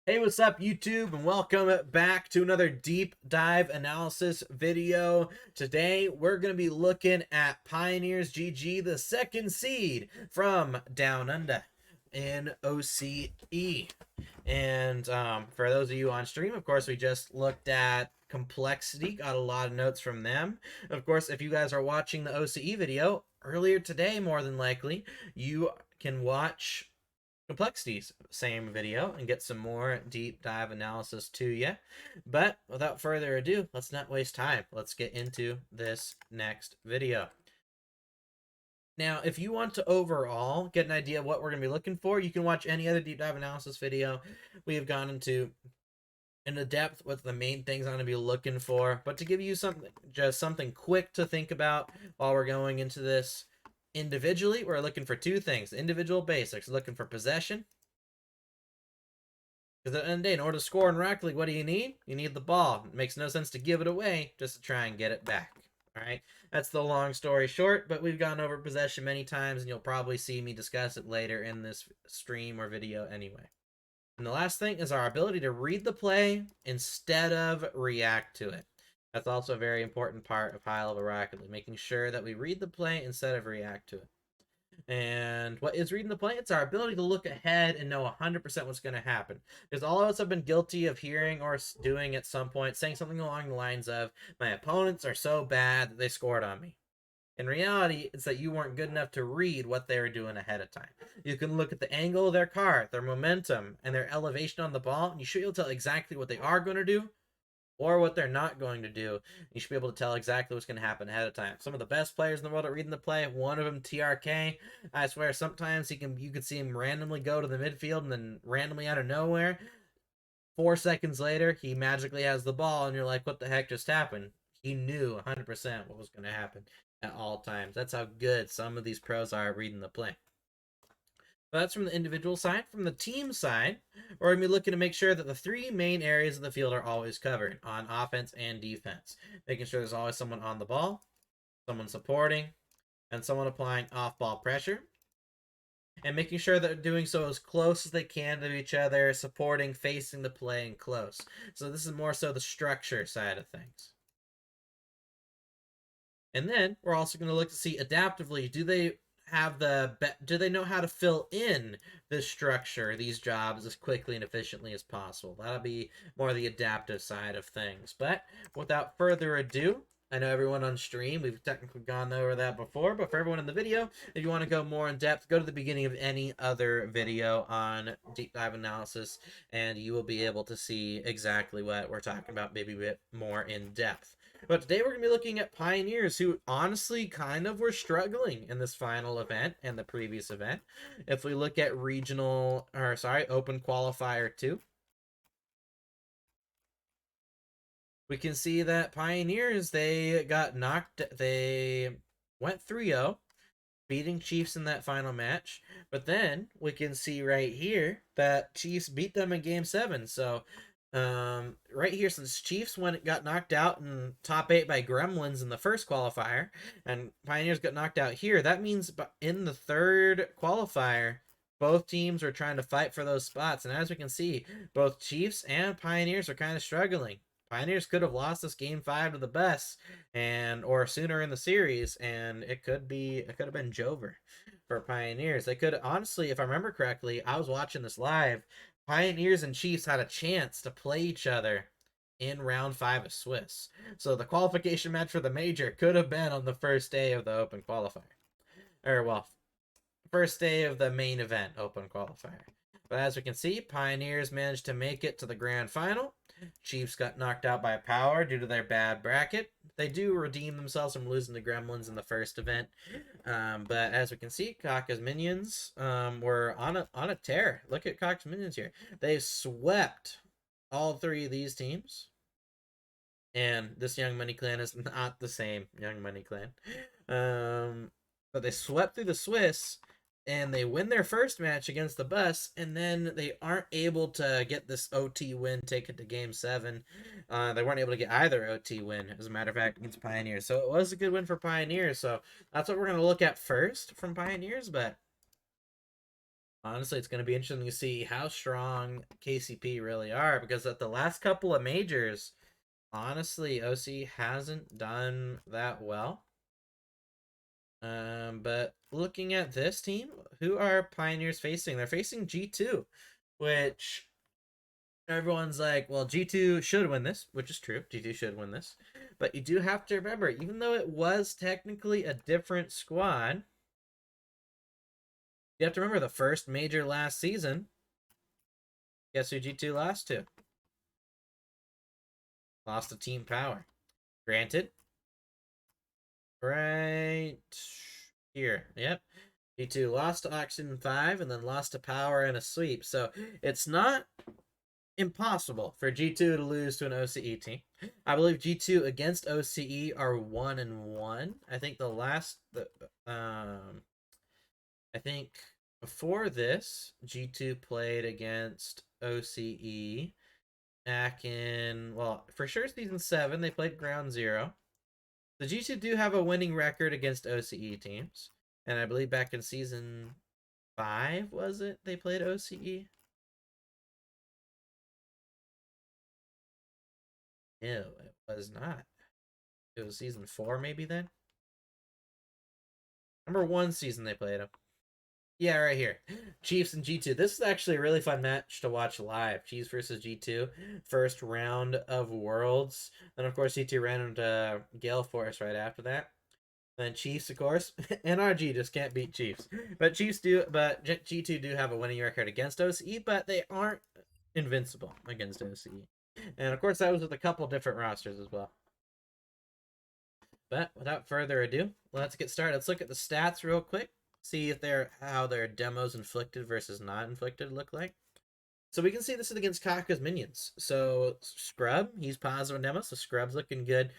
Hey, what's up, YouTube, and welcome back to another deep dive analysis video. Today, we're going to be looking at Pioneers GG, the second seed from Down Under in OCE. And for those of you on stream, of course, we just looked at complexity, got a lot of notes from them. Of course, if you guys are watching the OCE video earlier today, more than likely, you can watch complexities same video and get some more deep dive analysis to you. But without further ado, let's not waste time. Let's get into this next video. Now, if you want to overall get an idea of what we're going to be looking for, you can watch any other deep dive analysis video. We have gone into depth what the main things I'm going to be looking for. But to give you something quick to think about while we're going into this, individually, we're looking for two things. Individual basics, looking for possession. Because at the end of the day, in order to score in Rocket League, what do you need? You need the ball. It makes no sense to give it away just to try and get it back. All right, that's the long story short, but we've gone over possession many times, and you'll probably see me discuss it later in this stream or video anyway. And the last thing is our ability to read the play instead of react to it. That's also a very important part of high-level Rocket League, making sure that we read the play instead of react to it. And what is reading the play? It's our ability to look ahead and know 100% what's going to happen. Because all of us have been guilty of hearing or doing at some point, saying something along the lines of, my opponents are so bad that they scored on me. In reality, it's that you weren't good enough to read what they were doing ahead of time. You can look at the angle of their car, their momentum, and their elevation on the ball, and you should be able to tell exactly what they are going to do or what they're not going to do. You should be able to tell exactly what's going to happen ahead of time. Some of the best players in the world at reading the play, one of them, TRK, I swear sometimes you could see him randomly go to the midfield and then randomly out of nowhere, 4 seconds later, he magically has the ball and you're like, what the heck just happened? He knew 100% what was going to happen at all times. That's how good some of these pros are at reading the play. But that's from the individual side. From the team side, we're going to be looking to make sure that the three main areas of the field are always covered on offense and defense. Making sure there's always someone on the ball, someone supporting, and someone applying off-ball pressure. And making sure that they're doing so as close as they can to each other, supporting, facing the play, and close. So this is more so the structure side of things. And then we're also going to look to see adaptively, do they know how to fill in this structure, these jobs, as quickly and efficiently as possible? That'll be more the adaptive side of things. But without further ado, I know everyone on stream, we've technically gone over that before, but for everyone in the video, if you want to go more in depth, go to the beginning of any other video on deep dive analysis, and you will be able to see exactly what we're talking about, maybe a bit more in depth. But today we're going to be looking at Pioneers, who honestly kind of were struggling in this final event and the previous event. If we look at Open Qualifier 2, we can see that Pioneers, they went 3-0, beating Chiefs in that final match. But then we can see right here that Chiefs beat them in Game 7. So right here, since Chiefs got knocked out in top 8 by Gremlins in the first qualifier, and Pioneers got knocked out here, that means in the third qualifier, both teams are trying to fight for those spots. And as we can see, both Chiefs and Pioneers are kind of struggling. Pioneers could have lost this Game 5 to the best, or sooner in the series, and it could have been Jover for Pioneers. They could honestly, if I remember correctly, I was watching this live. Pioneers and Chiefs had a chance to play each other in round 5 of Swiss. So the qualification match for the major could have been on the first day of the open qualifier. First day of the main event open qualifier. But as we can see, Pioneers managed to make it to the grand final. Chiefs got knocked out by Power due to their bad bracket. They do redeem themselves from losing to Gremlins in the first event. But as we can see, Kaka's minions were on a tear. Look at Kaka's minions here. They swept all three of these teams. And this Young Money Clan is not the same Young Money Clan. But they swept through the Swiss, and they win their first match against the Bus, and then they aren't able to get this OT win, take it to Game 7. They weren't able to get either OT win, as a matter of fact, against Pioneers. So it was a good win for Pioneers. So that's what we're going to look at first from Pioneers, but Honestly, it's going to be interesting to see how strong KCP really are, because at the last couple of majors, honestly, OC hasn't done that well. But looking at this team, who are Pioneers facing? They're facing G2, which everyone's like, well, G2 should win this, which is true. G2 should win this. But you do have to remember, even though it was technically a different squad, you have to remember the first major last season. Guess who G2 lost to? Lost to Team Power. Granted, right here. Yep. G2 lost to Auction 5 and then lost to Power in a sweep. So it's not impossible for G2 to lose to an OCE team. I believe G2 against OCE are 1-1. I think I think before this, G2 played against OCE back in, well, for sure season 7, they played Ground Zero. The G2 do have a winning record against OCE teams. And I believe back in season 5, was it? They played OCE? No, it was not. It was season 4, maybe then? Number 1 season they played them. Yeah, right here. Chiefs and G2. This is actually a really fun match to watch live. Chiefs versus G2. First round of Worlds. Then, of course, G2 ran into Gale Force right after that. Then Chiefs, of course. NRG just can't beat Chiefs. But G2 do have a winning record against OCE, but they aren't invincible against OCE. And, of course, that was with a couple different rosters as well. But without further ado, let's get started. Let's look at the stats real quick. See if how their demos inflicted versus not inflicted look like. So we can see this is against Kaka's minions. So Scrub, he's positive demo, so Scrub's looking good.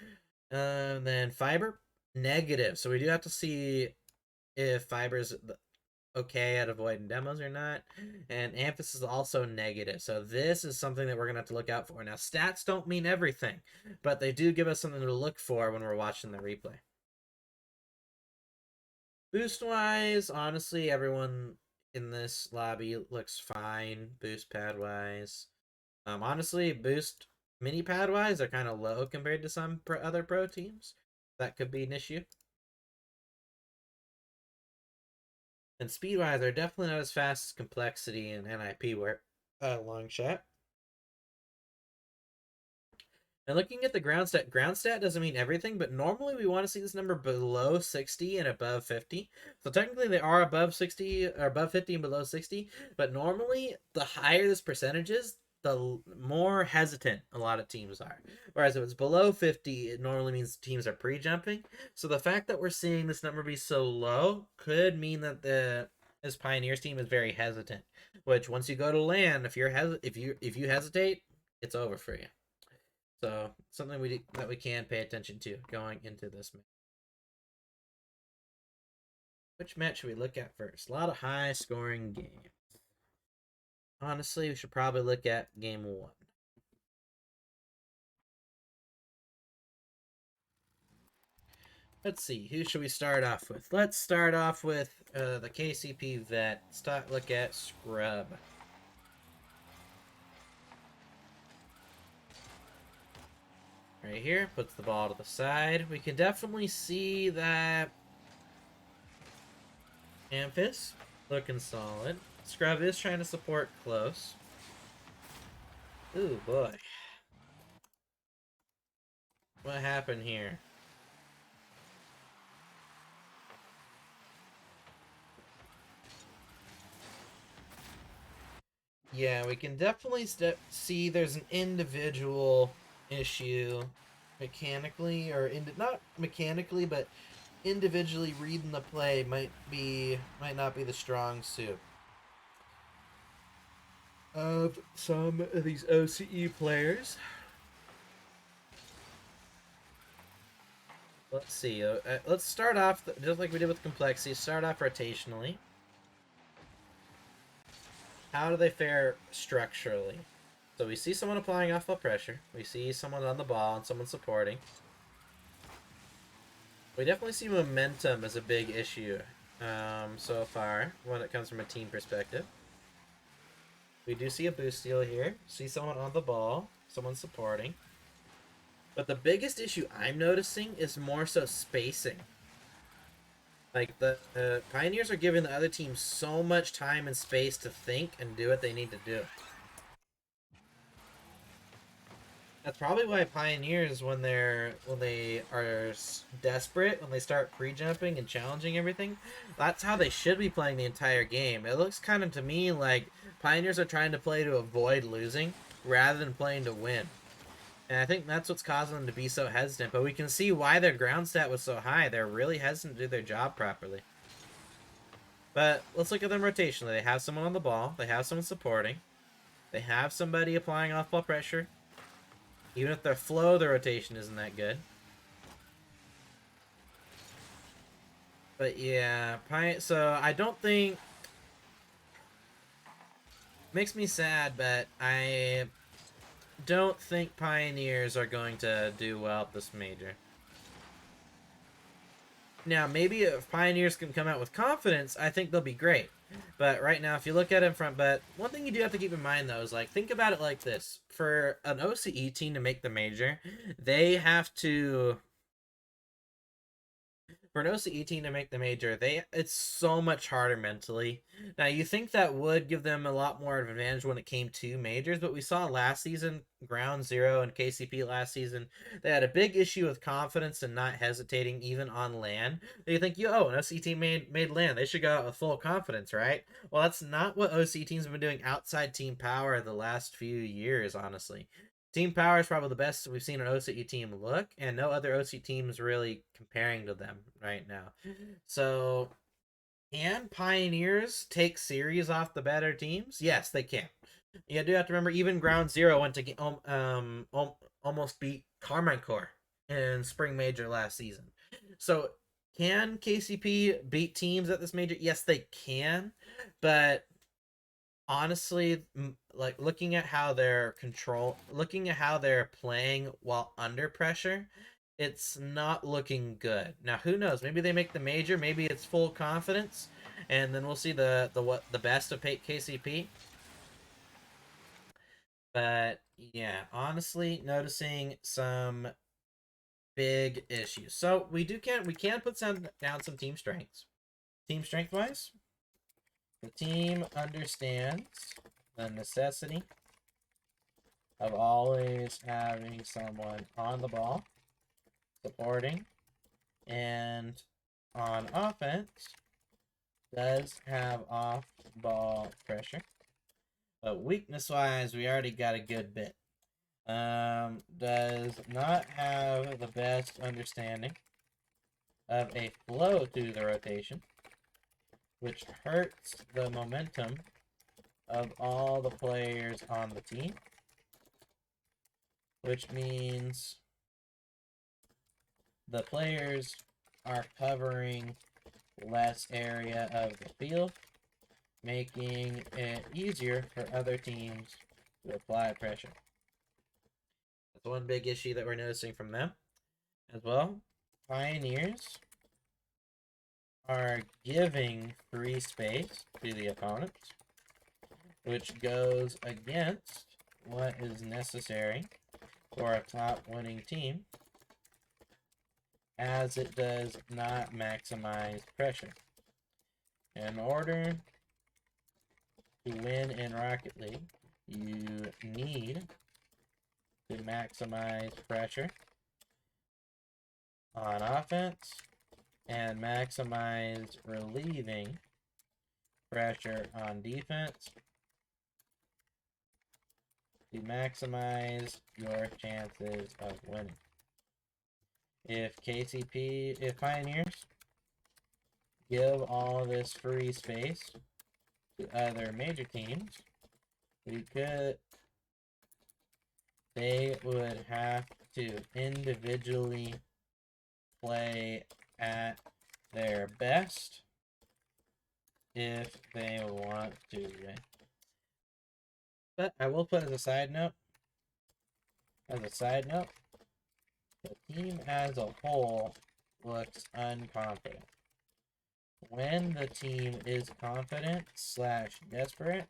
Then Fiber, negative. So we do have to see if Fiber's okay at avoiding demos or not. And Amphis is also negative. So this is something that we're going to have to look out for. Now, stats don't mean everything, but they do give us something to look for when we're watching the replay. Boost-wise, honestly, everyone in this lobby looks fine, boost pad-wise. Honestly, boost mini pad-wise are kind of low compared to some other pro teams. That could be an issue. And speed-wise, they're definitely not as fast as Complexity and NIP were. Long shot. And looking at the ground stat doesn't mean everything, but normally we want to see this number below 60 and above 50. So technically they are above 60 or above 50 and below 60, but normally the higher this percentage is, the more hesitant a lot of teams are. Whereas if it's below 50, it normally means teams are pre-jumping. So the fact that we're seeing this number be so low could mean that this Pioneers team is very hesitant. Which once you go to land, if you hesitate, it's over for you. So something that we can pay attention to going into this match. Which match should we look at first? A lot of high-scoring games. Honestly, we should probably look at game 1. Let's see, who should we start off with? Let's start off with the KCP vet. Let's look at Scrub. Right here, puts the ball to the side. We can definitely see that Amphis looking solid. Scrub is trying to support close. Ooh, boy. What happened here? Yeah, we can definitely see there's an individual issue mechanically, or not mechanically, but individually reading the play might not be the strong suit of some of these OCE players. Let's see. Let's start off just like we did with Complexity. Start off rotationally. How do they fare structurally? So we see someone applying off-ball pressure. We see someone on the ball and someone supporting. We definitely see momentum as a big issue so far when it comes from a team perspective. We do see a boost steal here. See someone on the ball, someone supporting. But the biggest issue I'm noticing is more so spacing. Like, the Pioneers are giving the other team so much time and space to think and do what they need to do. That's probably why Pioneers, when they are desperate, when they start pre-jumping and challenging everything, that's how they should be playing the entire game. It looks kind of to me like Pioneers are trying to play to avoid losing rather than playing to win. And I think that's what's causing them to be so hesitant. But we can see why their ground stat was so high. They're really hesitant to do their job properly. But let's look at them rotationally. They have someone on the ball. They have someone supporting. They have somebody applying off-ball pressure. Even if their flow, their rotation isn't that good. But yeah, so I don't think... Makes me sad, but I don't think Pioneers are going to do well at this major. Now, maybe if Pioneers can come out with confidence, I think they'll be great. But right now, if you look at it in front, but one thing you do have to keep in mind, though, is like, think about it like this. For an OCE team to make the major, they have to... For an OCE team to make the major, it's so much harder mentally. Now, you think that would give them a lot more advantage when it came to majors, but we saw last season, Ground Zero and KCP last season, they had a big issue with confidence and not hesitating even on land. You think, yo, an OCE team made land. They should go out with full confidence, right? Well, that's not what OCE teams have been doing outside team power the last few years, honestly. Team power is probably the best we've seen an OCE team look, and no other OCE team is really comparing to them right now. So, can Pioneers take series off the better teams? Yes, they can. You do have to remember, even Ground Zero went to almost beat Carmine Corps in Spring Major last season. So, can KCP beat teams at this major? Yes, they can, but honestly, like looking at how looking at how they're playing while under pressure, it's not looking good. Now, who knows? Maybe they make the major. Maybe it's full confidence, and then we'll see the best of KCP. But yeah, honestly, noticing some big issues. So we can put down some team strengths. Team strength wise, the team understands the necessity of always having someone on the ball, supporting, and on offense, does have off-ball pressure. But weakness-wise, we already got a good bit. Does not have the best understanding of a flow to the rotation, which hurts the momentum of all the players on the team, which means the players are covering less area of the field, making it easier for other teams to apply pressure. That's one big issue that we're noticing from them. As well, Pioneers are giving free space to the opponents, which goes against what is necessary for a top winning team, as it does not maximize pressure. In order to win in Rocket League, you need to maximize pressure on offense and maximize relieving pressure on defense to maximize your chances of winning. If Pioneers give all this free space to other major teams, they would have to individually play at their best if they want to win. But I will put as a side note, the team as a whole looks unconfident. when the team is confident / desperate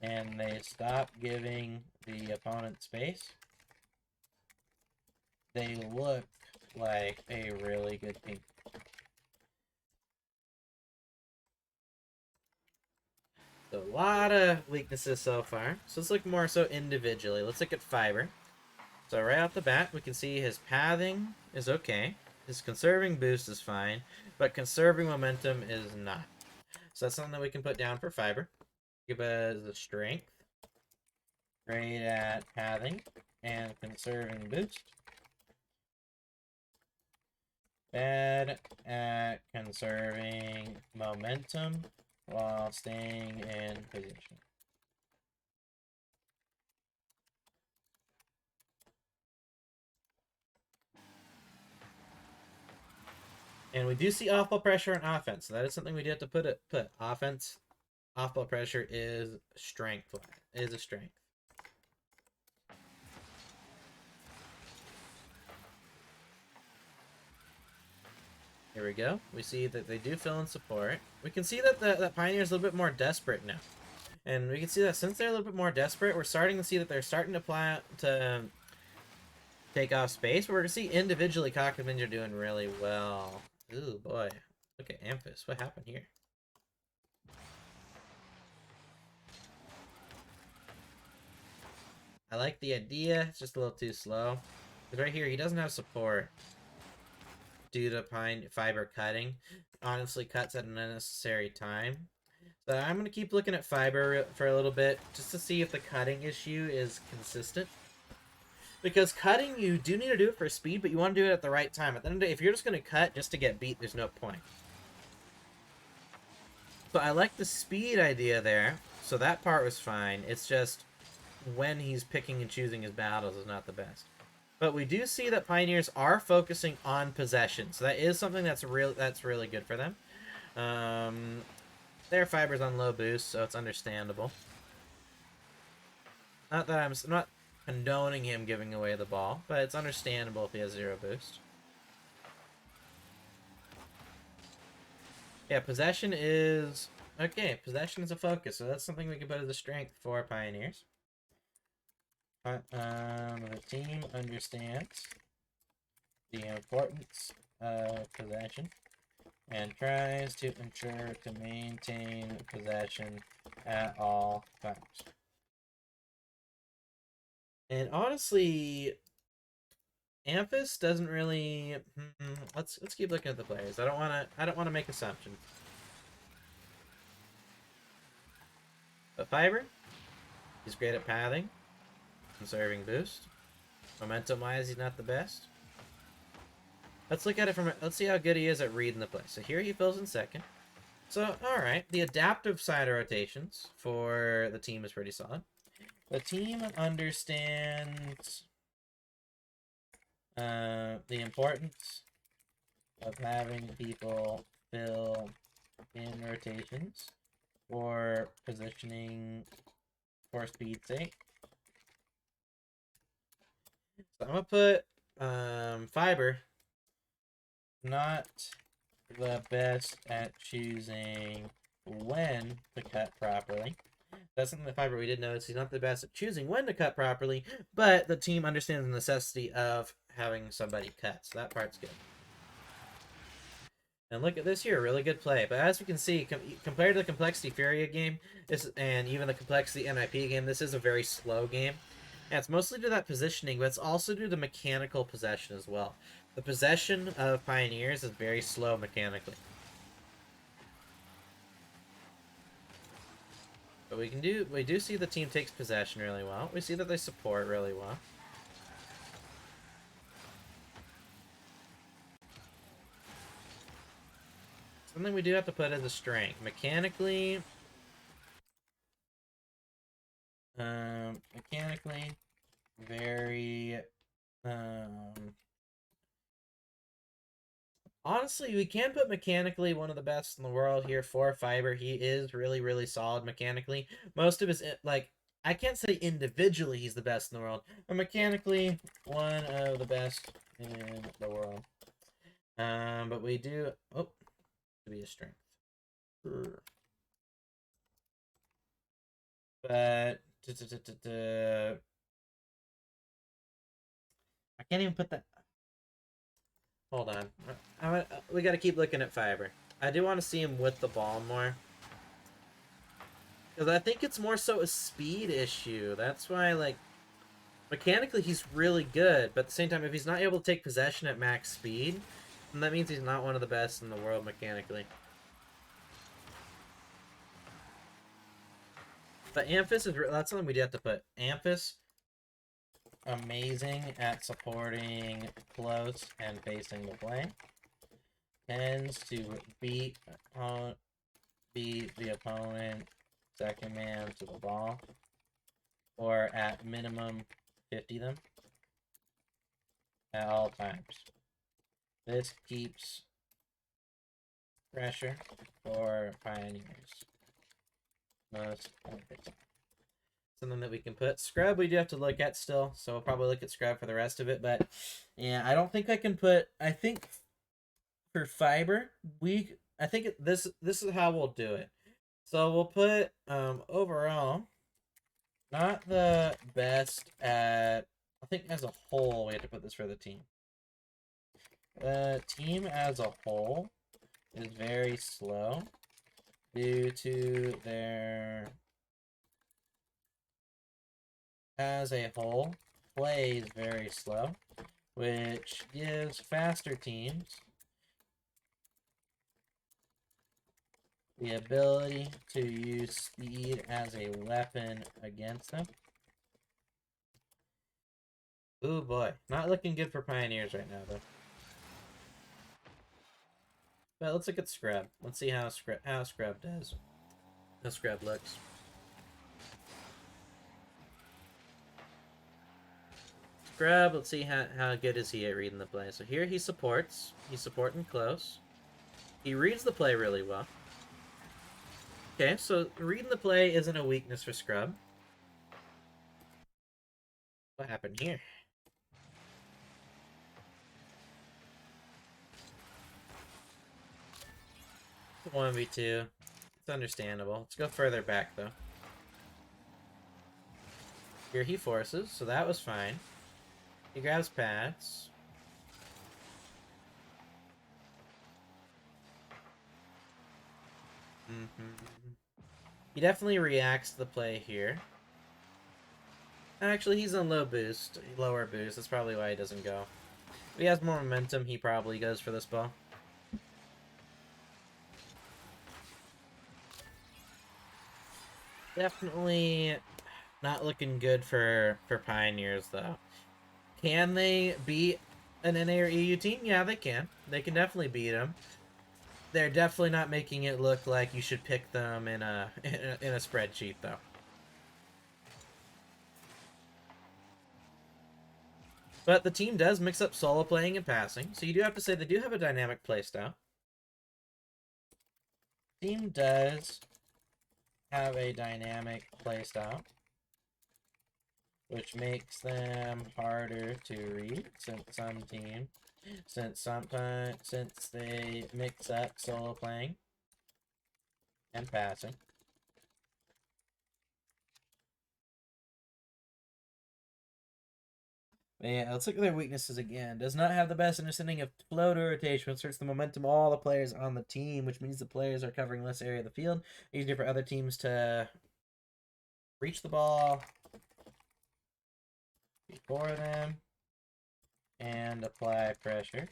and they stop giving the opponent space, they look like a really good team. So a lot of weaknesses so far. So let's look more so individually. Let's look at fiber. So right off the bat, we can see his pathing is okay. His conserving boost is fine, but conserving momentum is not. So that's something that we can put down for fiber. Give us the strength. Great at pathing and conserving boost. Bad at conserving momentum while staying in position. And we do see off-ball pressure on offense. So that is something we do have to put offense. Off-ball pressure is strength. It is a strength. Here we go. We see that they do fill in support. We can see that that Pioneer is a little bit more desperate now. And we can see that since they're a little bit more desperate, we're starting to see that they're starting to take off space. We're going to see individually Cock and Ninja doing really well. Ooh, boy. Look at Amphis. What happened here? I like the idea. It's just a little too slow. Because right here, he doesn't have support due to fiber cutting. Honestly, cuts at an unnecessary time. So I'm going to keep looking at fiber for a little bit just to see if the cutting issue is consistent. Because cutting, you do need to do it for speed, but you want to do it at the right time. At the end of the day, if you're just going to cut just to get beat, there's no point. So I like the speed idea there. So that part was fine. It's just when he's picking and choosing his battles is not the best. But we do see that Pioneers are focusing on possession. So that is something that's really good for them. Their fiber's on low boost, so it's understandable. Not that I'm not condoning him giving away the ball, but it's understandable if he has 0 boost. Yeah, possession is... Okay, possession is a focus, so that's something we can put as a strength for Pioneers. The team understands the importance of possession and tries to ensure to maintain possession at all times. And honestly, Amphis doesn't really. Let's keep looking at the players. I don't wanna make assumptions. But Fiber, he's great at pathing, conserving boost. Momentum wise, he's not the best. Let's look at it let's see how good he is at reading the play. So here he fills in second. So alright, the adaptive side of rotations for the team is pretty solid. The team understands the importance of having people fill in rotations for positioning for speed's sake. So I'm gonna put Fiber not the best at choosing when to cut properly. That's something that Fiber we did notice. He's not the best at choosing when to cut properly, but the team understands the necessity of having somebody cut. So that part's good. And look at this here, really good play. But as we can see, compared to the Complexity Furia game, and even the Complexity MIP game, this is a very slow game. And it's mostly due to that positioning, but it's also due to mechanical possession as well. The possession of Pioneers is very slow mechanically. But we do see the team takes possession really well. We see that they support really well. Something we do have to put as a strength. Mechanically, very, honestly, we can put mechanically one of the best in the world here for Fiber. He is really, really solid mechanically. Most of his, like, I can't say individually he's the best in the world, but mechanically, one of the best in the world. But we do... Oh, to be a strength. But I can't even put that. Hold on. We got to keep looking at fiber. I do want to see him with the ball more. Because I think it's more so a speed issue. That's why, like, mechanically he's really good. But at the same time, if he's not able to take possession at max speed, then that means he's not one of the best in the world mechanically. But Amphis is... That's something we do have to put. Amphis, amazing at supporting close and facing the play. Tends to beat the opponent second man to the ball, or at minimum 50 them at all times. This keeps pressure for Pioneers most of the time. Something that we can put. Scrub we do have to look at still, so we'll probably look at Scrub for the rest of it, but yeah, I don't think I can put... I think for fiber, I think this is how we'll do it. So we'll put overall, not the best at... I think as a whole, we have to put this for the team. The team as a whole is very slow due to their... As a whole, play is very slow, which gives faster teams the ability to use speed as a weapon against them. Ooh boy, not looking good for Pioneers right now though. But let's look at Scrub. Let's see how Scrub does. How Scrub looks. Scrub, let's see how good is he at reading the play. So here he supports. He's supporting close. He reads the play really well. Okay, so reading the play isn't a weakness for Scrub. What happened here? It's a 1v2. It's understandable. Let's go further back, though. Here he forces, so that was fine. He grabs pads. He definitely reacts to the play here. Actually, he's on lower boost. That's probably why he doesn't go. If he has more momentum, he probably goes for this ball. Definitely not looking good for Pioneers, though. Can they beat an NA or EU team? Yeah, they can. They can definitely beat them. They're definitely not making it look like you should pick them in a spreadsheet, though. But the team does mix up solo playing and passing, so you do have to say they do have a dynamic playstyle. Team does have a dynamic playstyle, which makes them harder to read since they mix up solo playing and passing. But yeah, let's look at their weaknesses again. Does not have the best understanding of floater rotation, which hurts the momentum of all the players on the team, which means the players are covering less area of the field. Easier for other teams to reach the ball before them and apply pressure.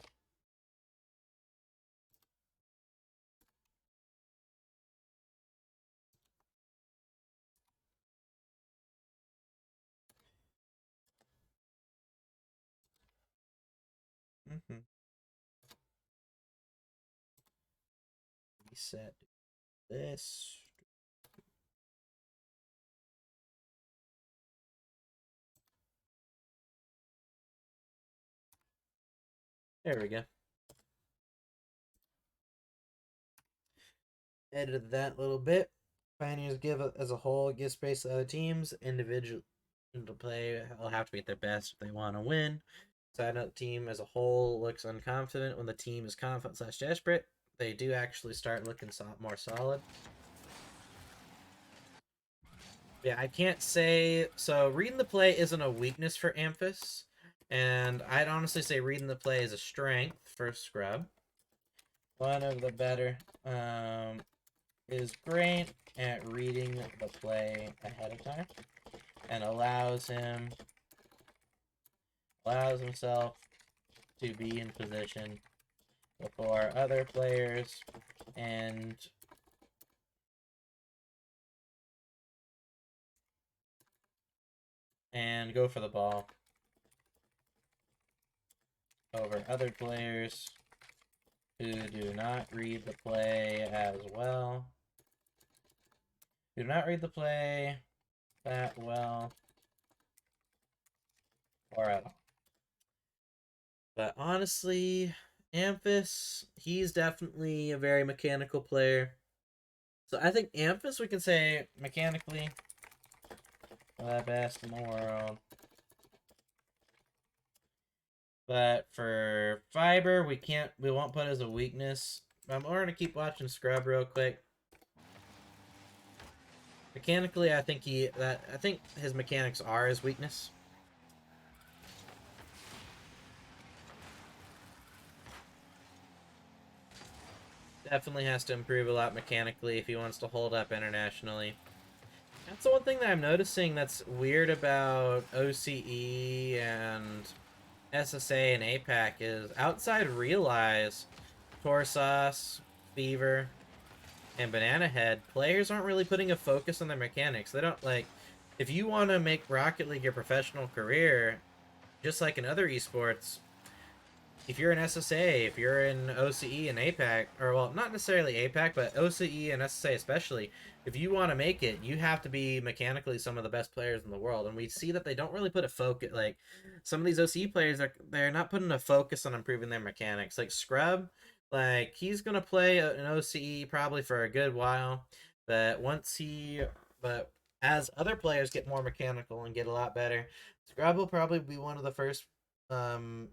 Reset this. There we go. Edited that a little bit. Pioneers as a whole give space to other teams. Individual to play will have to be at their best if they want to win. Side note, team as a whole looks unconfident when the team is confident / desperate. they do actually start looking more solid. Yeah, I can't say... So, reading the play isn't a weakness for Amphis. And I'd honestly say reading the play is a strength for Scrub. One of the better is great at reading the play ahead of time. And allows himself to be in position before other players and go for the ball over other players who do not read the play as well. Do not read the play that well or at all. But honestly, Amphis, he's definitely a very mechanical player. So I think Amphis, we can say mechanically the best in the world. But for Fiber, we won't put as a weakness. We're gonna keep watching Scrub real quick. Mechanically, I think his mechanics are his weakness. Definitely has to improve a lot mechanically if he wants to hold up internationally. That's the one thing that I'm noticing that's weird about OCE and SSA and APAC is outside Realize, Torsas, Fever, and Banana Head, players aren't really putting a focus on their mechanics. They don't, like, if you want to make Rocket League your professional career, just like in other esports, if you're in SSA, if you're in OCE and APAC, or well, not necessarily APAC, but OCE and SSA especially, if you want to make it, you have to be mechanically some of the best players in the world. And we see that they don't really put a focus, like, some of these OCE players, they're not putting a focus on improving their mechanics. Like Scrub, like, he's going to play an OCE probably for a good while, but but as other players get more mechanical and get a lot better, Scrub will probably be one of the first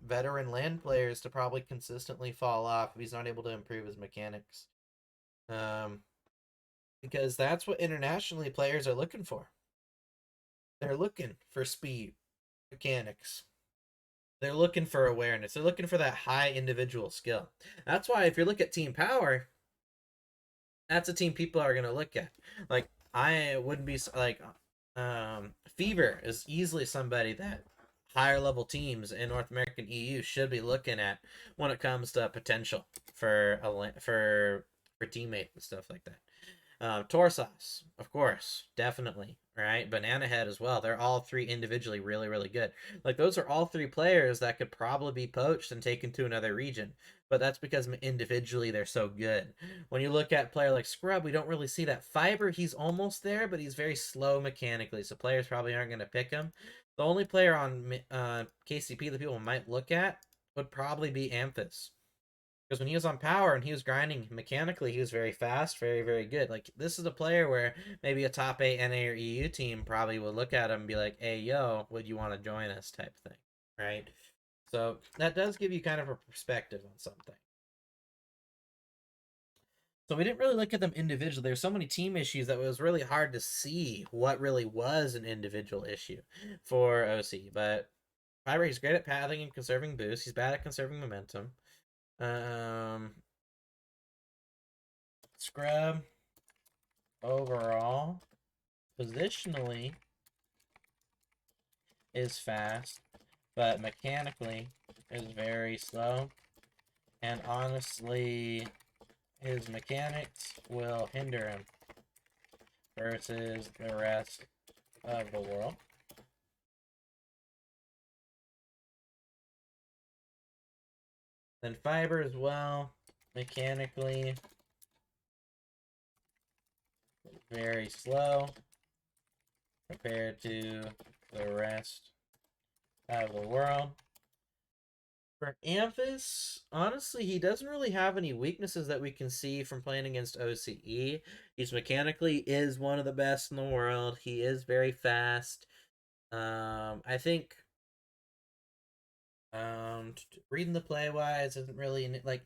veteran land players to probably consistently fall off if he's not able to improve his mechanics. Because that's what internationally players are looking for. They're looking for speed, mechanics. They're looking for awareness. They're looking for that high individual skill. That's why if you look at Team Power, that's a team people are going to look at. Like, I wouldn't be like, Fever is easily somebody that higher level teams in North American EU should be looking at when it comes to potential for teammate and stuff like that. Torsas, of course, definitely, right? Banana Head as well. They're all three individually really, really good. Like, those are all three players that could probably be poached and taken to another region. But that's because individually they're so good. When you look at a player like Scrub, we don't really see that. Fiber, he's almost there, but he's very slow mechanically, so players probably aren't going to pick him. The only player on KCP that people might look at would probably be Amphis. Because when he was on power and he was grinding mechanically, he was very fast, very, very good. Like, this is a player where maybe a top 8 NA or EU team probably would look at him and be like, hey, yo, would you want to join us type thing, right? So that does give you kind of a perspective on something. So we didn't really look at them individually. There's so many team issues that it was really hard to see what really was an individual issue for OC. But Fiber, he's great at pathing and conserving boost. He's bad at conserving momentum. Scrub overall positionally is fast, but mechanically is very slow. And honestly, his mechanics will hinder him versus the rest of the world. Then Fiber as well, mechanically very slow compared to the rest of the world. For Amphis, honestly, he doesn't really have any weaknesses that we can see from playing against OCE. He's mechanically is one of the best in the world. He is very fast. I think reading the play wise isn't really like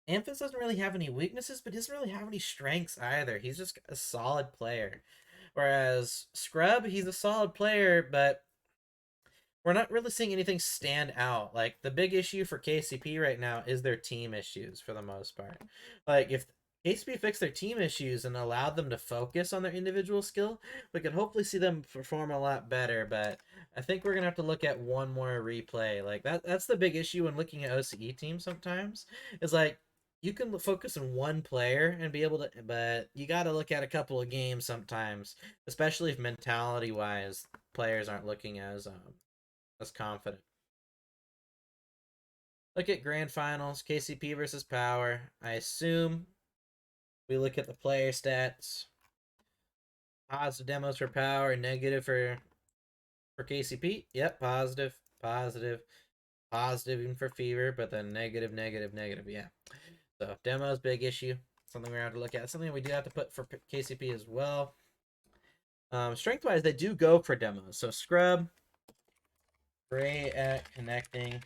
Amphis doesn't really have any weaknesses, but he doesn't really have any strengths either. He's just a solid player. Whereas Scrub, he's a solid player, but we're not really seeing anything stand out. Like, the big issue for KCP right now is their team issues for the most part. Like, if KCP fixed their team issues and allowed them to focus on their individual skill, we could hopefully see them perform a lot better. But I think we're gonna have to look at one more replay. Like, that's the big issue when looking at OCE teams sometimes. Is like, you can focus on one player and be able to, but you got to look at a couple of games sometimes, especially if mentality wise players aren't looking as confident. Look at grand finals, KCP versus Power. I assume we look at the player stats. Positive demos for Power, negative for KCP. Yep, positive, positive, positive even for Fever, but then negative, negative, negative. Yeah. So demos, big issue. Something we have to look at. Something we do have to put for KCP as well. Strength wise, they do go for demos. So Scrub, great at connecting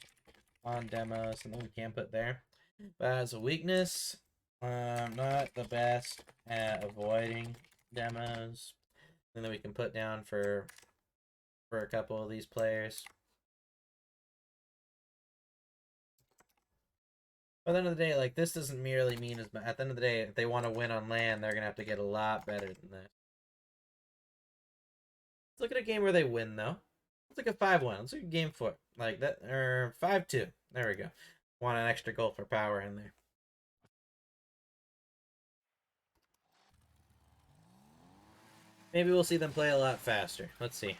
on demos. Something we can put there. But as a weakness, not the best at avoiding demos. Something that we can put down for a couple of these players. At the end of the day, like, this doesn't merely mean as much. At the end of the day, if they want to win on land, they're gonna have to get a lot better than this. Let's look at a game where they win, though. Let's look at 5-1. Let's look at game 4. Like that, or 5-2. There we go. Want an extra goal for Power in there. Maybe we'll see them play a lot faster. Let's see.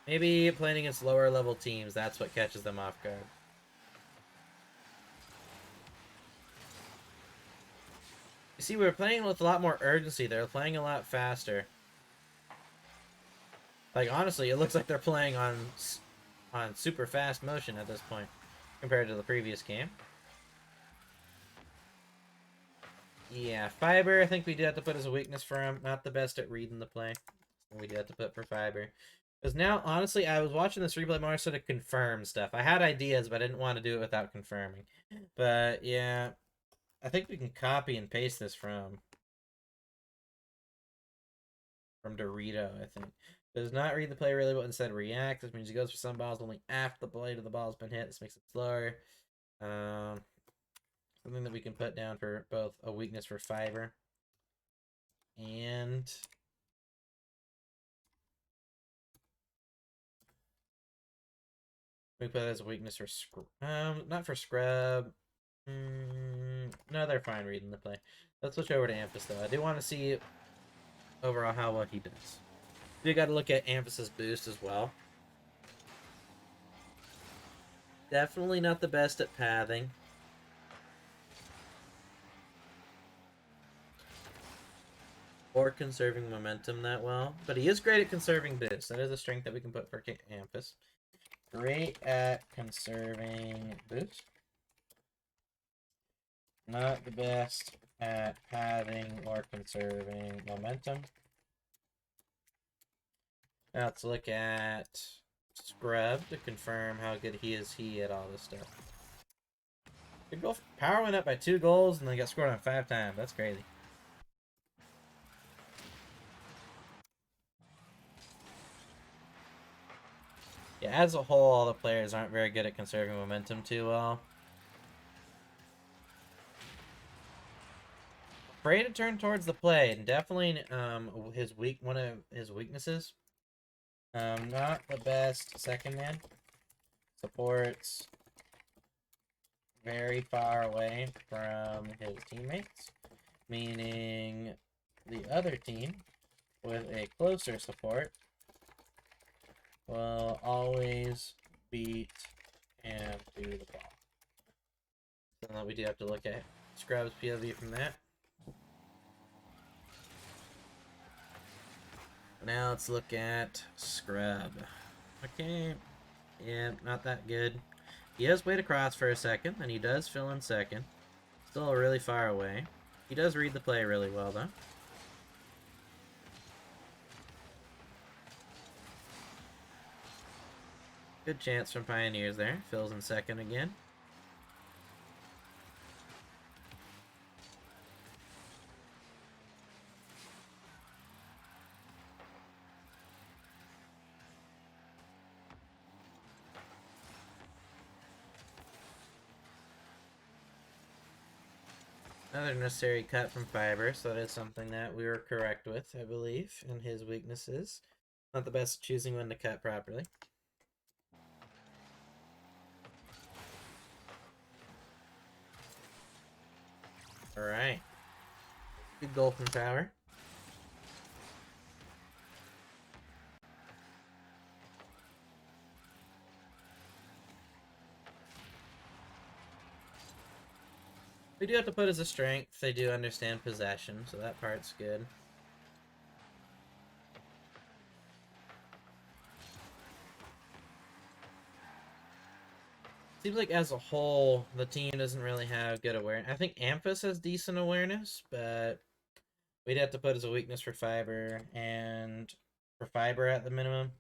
Maybe playing against lower level teams, that's what catches them off guard. You see, we're playing with a lot more urgency. They're playing a lot faster. Like, honestly, it looks like they're playing on super fast motion at this point compared to the previous game. Yeah, Fiber, I think we do have to put as a weakness for him. Not the best at reading the play. We do have to put for Fiber. Because now, honestly, I was watching this replay more so to confirm stuff. I had ideas, but I didn't want to do it without confirming. But, yeah, I think we can copy and paste this from Dorito, I think. Does not read the play really well, instead reacts. This means he goes for some balls only after the blade of the ball has been hit. This makes it slower. Something that we can put down for both a weakness for Fiber and we put it as a weakness for not for Scrub. No, they're fine reading the play. Let's switch over to Amphis though. I do want to see overall how well he does. We got to look at Amphis's boost as well. Definitely not the best at pathing. Or conserving momentum that well. But he is great at conserving boost. That is a strength that we can put for Amphis. Great at conserving boost. Not the best at pathing or conserving momentum. Now let's look at Scrub to confirm how good he is at all this stuff. Good goal. Power went up by 2 goals and then got scored on 5 times. That's crazy. Yeah, as a whole, all the players aren't very good at conserving momentum too well. Afraid to turn towards the play, and definitely one of his weaknesses. Not the best second man. Supports very far away from his teammates, meaning the other team with a closer support will always beat and do the ball. So now we do have to look at Scrub's POV from that. Now let's look at Scrub. Okay. Yeah, not that good. He does wait across for a second, and he does fill in second. Still really far away. He does read the play really well, though. Good chance from Pioneers there. Fills in second again. Another necessary cut from fiber, so that is something that we were correct with, I believe, in his weaknesses. Not the best at choosing when to cut properly. Alright. Good goal from Power. We do have to put as a strength. They do understand possession, so that part's good. Seems like as a whole, the team doesn't really have good awareness. I think Amphis has decent awareness, but we'd have to put as a weakness for Fiber, and for Fiber at the minimum,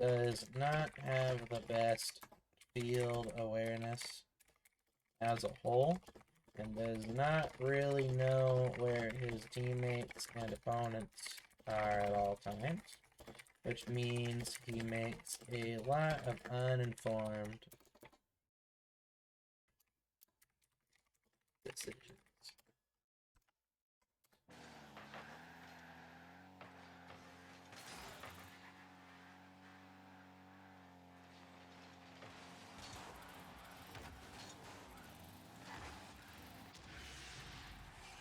does not have the best field awareness as a whole, and does not really know where his teammates and opponents are at all times, which means he makes a lot of uninformed decisions.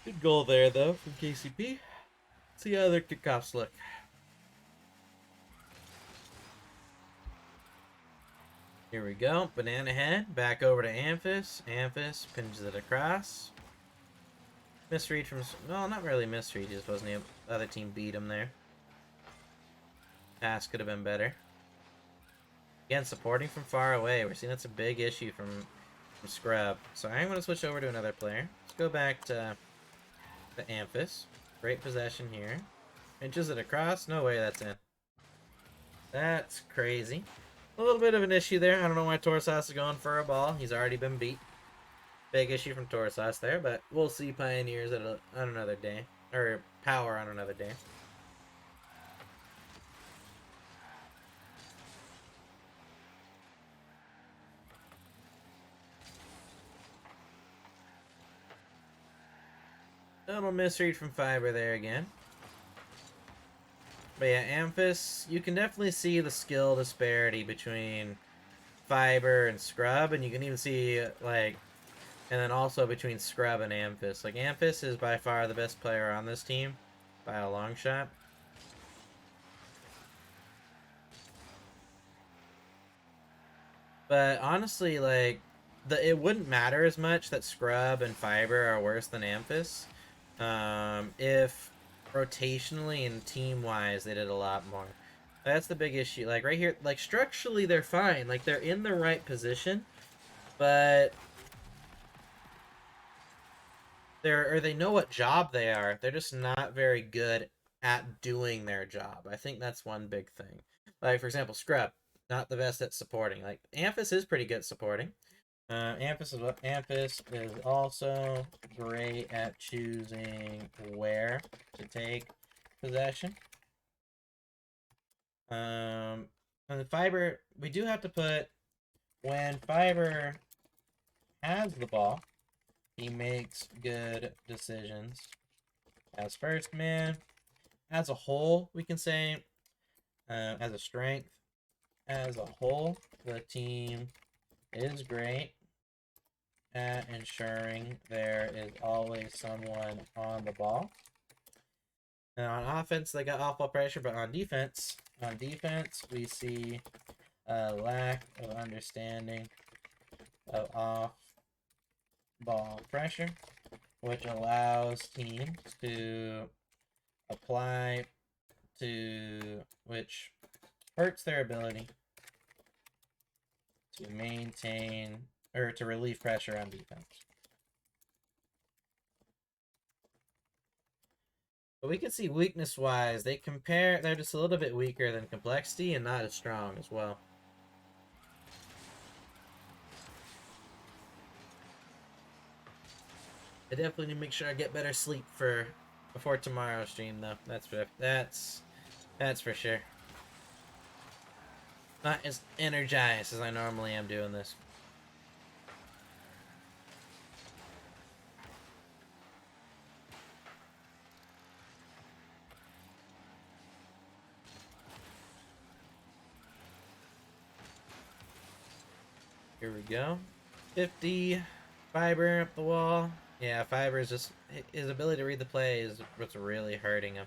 Good goal there, though, from KCP. See how their kickoffs look. Here we go. Banana head. Back over to Amphis. Amphis pinches it across. Misread from... Well, not really misread. He just wasn't able... The other team beat him there. Pass could have been better. Again, supporting from far away. We're seeing that's a big issue from Scrub. So I'm going to switch over to another player. Let's go back to Amphis. Great possession here. Pinches it across. No way that's in. That's crazy. A little bit of an issue there. I don't know why Torsas is going for a ball. He's already been beat. Big issue from Torsas there, but we'll see Pioneers on another day. Or Power on another day. Little misread from Fiber there again. But yeah, Amphis, you can definitely see the skill disparity between Fiber and Scrub, and you can even see, like, and then also between Scrub and Amphis. Like, Amphis is by far the best player on this team, by a long shot. But honestly, like, it wouldn't matter as much that Scrub and Fiber are worse than Amphis. If rotationally and team-wise they did a lot more. That's the big issue. Like, right here, like, structurally they're fine. Like, they're in the right position, but they know what job they are. They're just not very good at doing their job. I think that's one big thing. Like, for example, Scrub, not the best at supporting. Like, Amphis is pretty good at supporting. Amphis is also great at choosing where to take possession. And the Fiber, we do have to put, when Fiber has the ball, he makes good decisions. As first man, as a whole, we can say, as a strength, as a whole, the team is great at ensuring there is always someone on the ball. And on offense, they got off-ball pressure, but on defense, we see a lack of understanding of off-ball pressure, which allows teams to apply to, which hurts their ability to maintain or to relieve pressure on defense. But we can see weakness-wise, they're just a little bit weaker than Complexity and not as strong as well. I definitely need to make sure I get better sleep before tomorrow's stream, though. That's for sure. Not as energized as I normally am doing this. Here we go. 50. Fiber up the wall. Yeah, Fiber is just... His ability to read the play is what's really hurting him.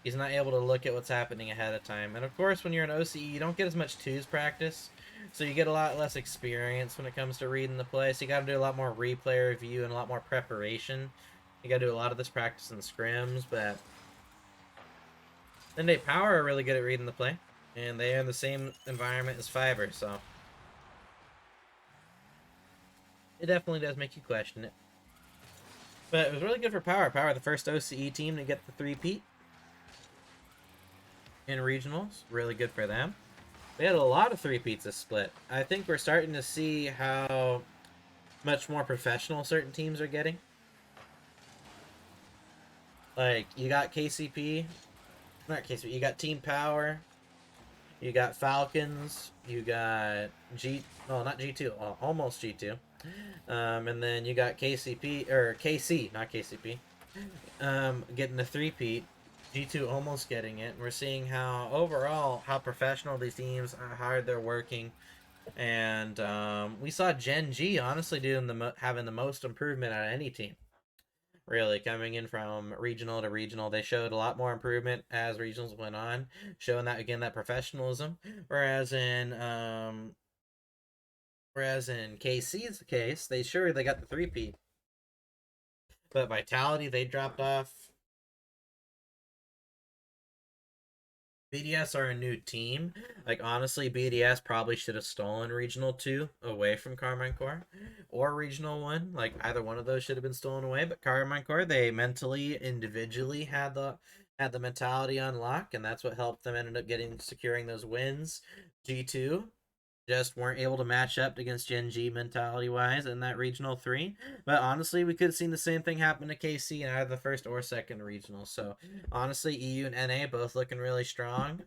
He's not able to look at what's happening ahead of time. And of course, when you're an OCE, you don't get as much twos practice. So you get a lot less experience when it comes to reading the play. So you got to do a lot more replay review and a lot more preparation. You got to do a lot of this practice in scrims, but... Then they Power are really good at reading the play. And they are in the same environment as Fiber, so... It definitely does make you question it. But it was really good for Power. Power, the first OCE team to get the three-peat in regionals. Really good for them. They had a lot of three-peats this split. I think we're starting to see how much more professional certain teams are getting. Like, you got KCP. Not KCP. You got Team Power. You got Falcons. You got G... Oh, not G2. Oh, almost G2. And then you got KCP, or KC, not KCP, getting the three-peat. G2 almost getting it. We're seeing how, overall, how professional these teams, how hard they're working. And we saw Gen G, honestly, having the most improvement out of any team. Really, coming in from regional to regional. They showed a lot more improvement as regionals went on, showing that, again, that professionalism. Whereas in KC's case, they got the three-peat. But Vitality, they dropped off. BDS are a new team. Like, honestly, BDS probably should have stolen Regional 2 away from Carmine Core. Or Regional 1. Like, either one of those should have been stolen away. But Carmine Core, they mentally, individually had the mentality on lock. And that's what helped them ended up securing those wins. G2 just weren't able to match up against Gen G mentality-wise in that Regional 3. But honestly, we could have seen the same thing happen to KC in either the first or second regional. So, honestly, EU and NA both looking really strong,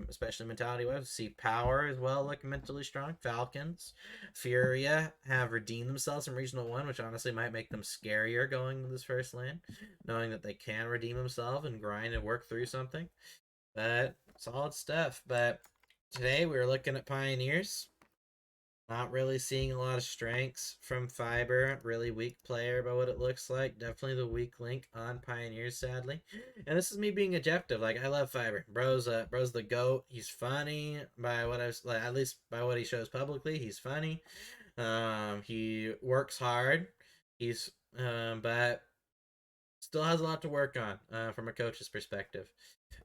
especially mentality-wise. See Power as well looking mentally strong. Falcons. Furia have redeemed themselves in Regional 1, which honestly might make them scarier going to this first lane, knowing that they can redeem themselves and grind and work through something. But, solid stuff. But... Today we were looking at Pioneers. Not really seeing a lot of strengths from Fiber. Really weak player by what it looks like. Definitely the weak link on Pioneers, sadly. And this is me being objective. Like, I love Fiber. Bro's the GOAT. He's funny by what I've, like, at least by what he shows publicly. He's funny. He works hard. But still has a lot to work on from a coach's perspective.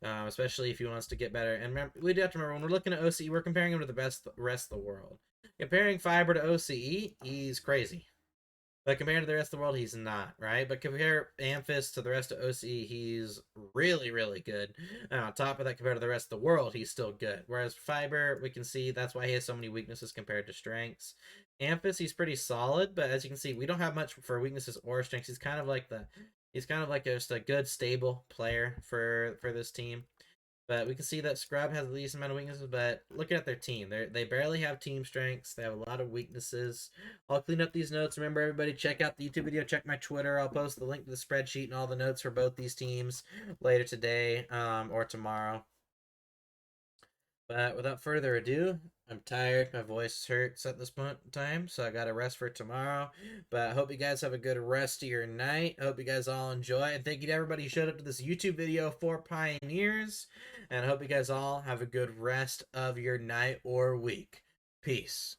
Especially if he wants to get better. And we do have to remember, when we're looking at OCE, we're comparing him to the rest of the world. Comparing Fiber to OCE, he's crazy. But compared to the rest of the world, he's not, right? But compare Amphis to the rest of OCE, he's really, really good. And on top of that, compared to the rest of the world, he's still good. Whereas Fiber, we can see that's why he has so many weaknesses compared to strengths. Amphis, he's pretty solid, but as you can see, we don't have much for weaknesses or strengths. He's kind of like just a good, stable player for this team. But we can see that Scrub has the least amount of weaknesses, but looking at their team, they barely have team strengths. They have a lot of weaknesses. I'll clean up these notes. Remember, everybody, check out the YouTube video. Check my Twitter. I'll post the link to the spreadsheet and all the notes for both these teams later today or tomorrow. But without further ado, I'm tired. My voice hurts at this point in time, so I got to rest for tomorrow. But I hope you guys have a good rest of your night. I hope you guys all enjoy. And thank you to everybody who showed up to this YouTube video for Pioneers. And I hope you guys all have a good rest of your night or week. Peace.